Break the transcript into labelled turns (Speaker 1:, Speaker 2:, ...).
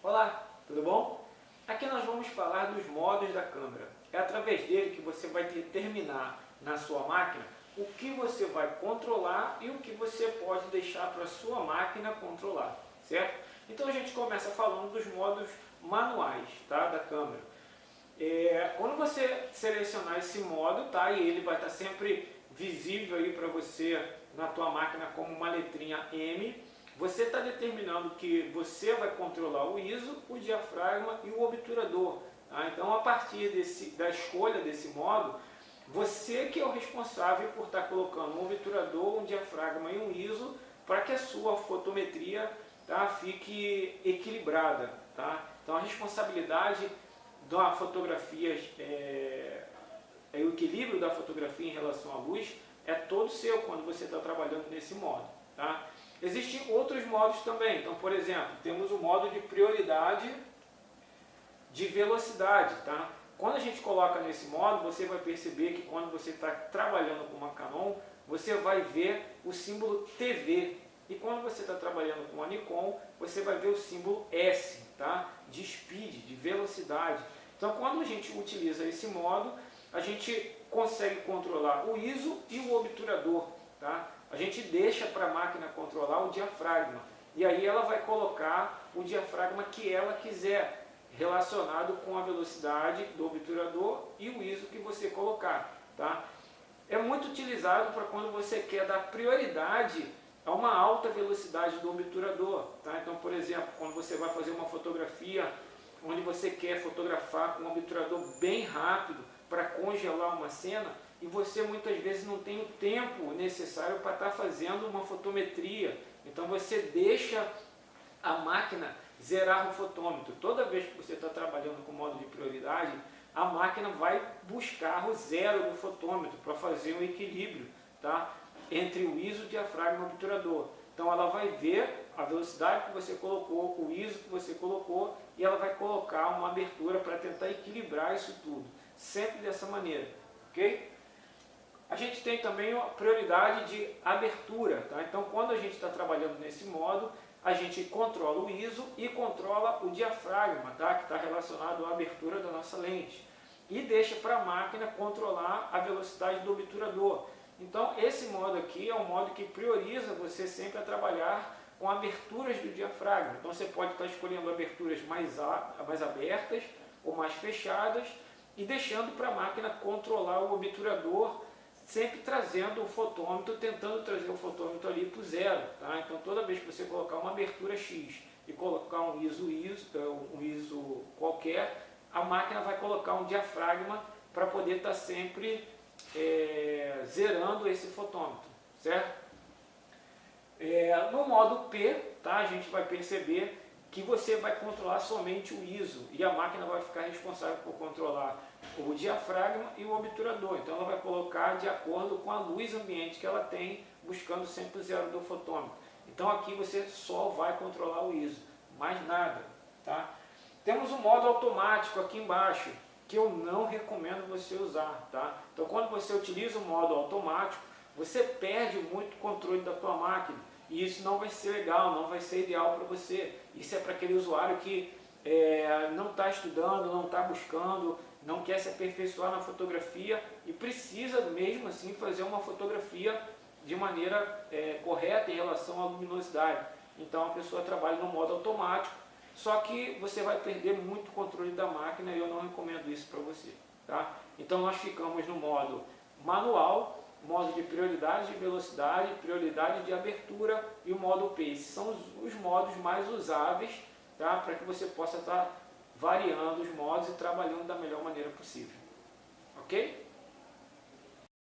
Speaker 1: Olá, tudo bom? Aqui nós vamos falar dos modos da câmera. É através dele que você vai determinar na sua máquina o que você vai controlar e o que você pode deixar para a sua máquina controlar, certo? Então a gente começa falando dos modos manuais, tá, da câmera. Quando você selecionar esse modo, tá, e ele vai estar sempre visível aí para você na tua máquina como uma letrinha M, você está determinando que você vai controlar o ISO, o diafragma e o obturador. Tá? Então, a partir da escolha desse modo, você que é o responsável por estar colocando um obturador, um diafragma e um ISO para que a sua fotometria, tá, fique equilibrada. Tá? Então, a responsabilidade da fotografia, o equilíbrio da fotografia em relação à luz é todo seu quando você está trabalhando nesse modo. Tá? Existem outros modos também. Então, por exemplo, temos o modo de prioridade de velocidade. Tá? Quando a gente coloca nesse modo, você vai perceber que quando você está trabalhando com uma Canon, você vai ver o símbolo TV. E quando você está trabalhando com a Nikon, você vai ver o símbolo S, tá? De speed, de velocidade. Então, quando a gente utiliza esse modo, a gente consegue controlar o ISO e o obturador. Tá? A gente deixa para a máquina controlar o diafragma. E aí ela vai colocar o diafragma que ela quiser, relacionado com a velocidade do obturador e o ISO que você colocar. Tá? É muito utilizado para quando você quer dar prioridade a uma alta velocidade do obturador. Tá? Então, por exemplo, quando você vai fazer uma fotografia onde você quer fotografar com um obturador bem rápido para congelar uma cena, e você muitas vezes não tem o tempo necessário para estar fazendo uma fotometria. Então você deixa a máquina zerar o fotômetro. Toda vez que você está trabalhando com modo de prioridade, a máquina vai buscar o zero do fotômetro para fazer um equilíbrio, tá, entre o ISO, diafragma e o obturador. Então ela vai ver a velocidade que você colocou, o ISO que você colocou, e ela vai colocar uma abertura para tentar equilibrar isso tudo. Sempre dessa maneira, ok? A gente tem também a prioridade de abertura. Tá? Então, quando a gente está trabalhando nesse modo, a gente controla o ISO e controla o diafragma, tá? Que está relacionado à abertura da nossa lente. E deixa para a máquina controlar a velocidade do obturador. Então, esse modo aqui é um modo que prioriza você sempre a trabalhar com aberturas do diafragma. Então, você pode estar escolhendo aberturas mais abertas ou mais fechadas e deixando para a máquina controlar o obturador, sempre trazendo o fotômetro, tentando trazer o fotômetro ali para o zero. Tá? Então, toda vez que você colocar uma abertura X e colocar um ISO qualquer, a máquina vai colocar um diafragma para poder estar sempre zerando esse fotômetro, certo? No modo P, tá, a gente vai perceber que você vai controlar somente o ISO e a máquina vai ficar responsável por controlar o diafragma e o obturador. Então ela vai colocar de acordo com a luz ambiente que ela tem, buscando sempre o zero do fotômetro. Então aqui você só vai controlar o ISO, mais nada. Tá? Temos o modo automático aqui embaixo, que eu não recomendo você usar. Tá? Então quando você utiliza o modo automático, você perde muito controle da tua máquina. E isso não vai ser legal, não vai ser ideal para você. Isso é para aquele usuário que não está estudando, não está buscando, não quer se aperfeiçoar na fotografia e precisa mesmo assim fazer uma fotografia de maneira correta em relação à luminosidade. Então a pessoa trabalha no modo automático, só que você vai perder muito controle da máquina e eu não recomendo isso para você. Tá? Então nós ficamos no modo manual, modo de prioridade de velocidade, prioridade de abertura e o modo P. Esses são os modos mais usáveis, tá? Para que você possa estar variando os modos e trabalhando da melhor maneira possível. Ok?